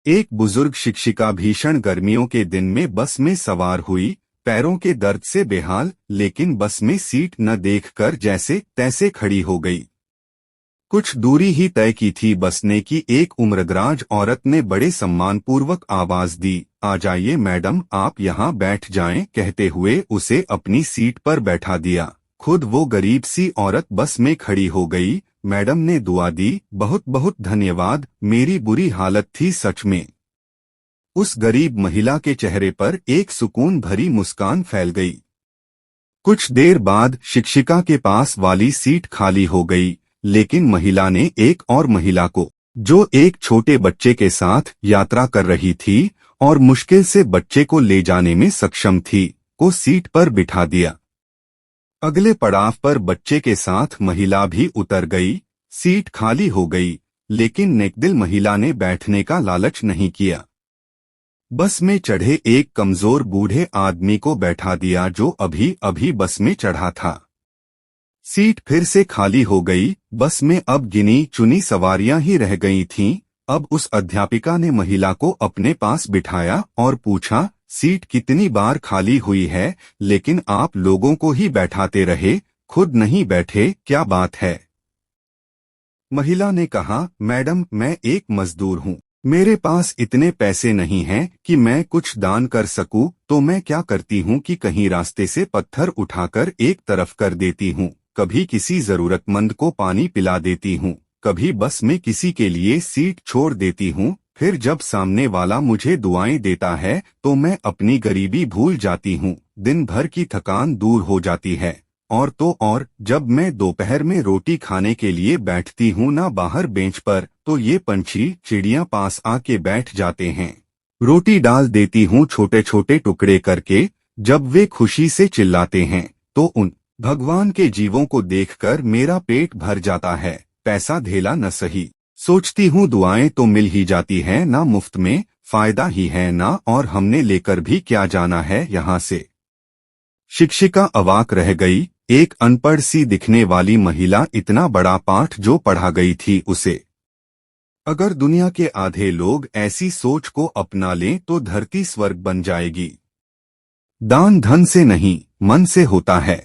एक बुजुर्ग शिक्षिका भीषण गर्मियों के दिन में बस में सवार हुई, पैरों के दर्द से बेहाल, लेकिन बस में सीट न देखकर जैसे तैसे खड़ी हो गई। कुछ दूरी ही तय की थी बस ने कि एक उम्रदराज औरत ने बड़े सम्मानपूर्वक आवाज दी, आ जाइए मैडम, आप यहाँ बैठ जाएं, कहते हुए उसे अपनी सीट पर बैठा दिया। खुद वो गरीब सी औरत बस में खड़ी हो गई। मैडम ने दुआ दी, बहुत बहुत धन्यवाद, मेरी बुरी हालत थी सच में। उस गरीब महिला के चेहरे पर एक सुकून भरी मुस्कान फैल गई। कुछ देर बाद शिक्षिका के पास वाली सीट खाली हो गई, लेकिन महिला ने एक और महिला को, जो एक छोटे बच्चे के साथ यात्रा कर रही थी और मुश्किल से बच्चे को ले जाने में सक्षम थी, को सीट पर बिठा दिया। अगले पड़ाव पर बच्चे के साथ महिला भी उतर गई। सीट खाली हो गई, लेकिन नेकदिल महिला ने बैठने का लालच नहीं किया। बस में चढ़े एक कमजोर बूढ़े आदमी को बैठा दिया जो अभी अभी बस में चढ़ा था। सीट फिर से खाली हो गई। बस में अब गिनी चुनी सवारियां ही रह गई थीं। अब उस अध्यापिका ने महिला को अपने पास बिठाया और पूछा, सीट कितनी बार खाली हुई है, लेकिन आप लोगों को ही बैठाते रहे, खुद नहीं बैठे, क्या बात है? महिला ने कहा, मैडम, मैं एक मजदूर हूँ, मेरे पास इतने पैसे नहीं हैं कि मैं कुछ दान कर सकूं, तो मैं क्या करती हूँ कि कहीं रास्ते से पत्थर उठाकर एक तरफ कर देती हूँ, कभी किसी जरूरतमंद को पानी पिला देती हूँ, कभी बस में किसी के लिए सीट छोड़ देती हूँ। फिर जब सामने वाला मुझे दुआएं देता है तो मैं अपनी गरीबी भूल जाती हूँ, दिन भर की थकान दूर हो जाती है। और तो और जब मैं दोपहर में रोटी खाने के लिए बैठती हूँ ना बाहर बेंच पर, तो ये पंछी चिड़ियाँ पास आके बैठ जाते हैं, रोटी डाल देती हूँ छोटे छोटे टुकड़े करके। जब वे खुशी से चिल्लाते हैं तो उन भगवान के जीवों को देखकर मेरा पेट भर जाता है। पैसा धेला न सही, सोचती हूँ दुआएं तो मिल ही जाती हैं ना, मुफ्त में फायदा ही है ना, और हमने लेकर भी क्या जाना है यहाँ से। शिक्षिका अवाक रह गई। एक अनपढ़ सी दिखने वाली महिला इतना बड़ा पाठ जो पढ़ा गई थी उसे। अगर दुनिया के आधे लोग ऐसी सोच को अपना लें तो धरती स्वर्ग बन जाएगी। दान धन से नहीं, मन से होता है।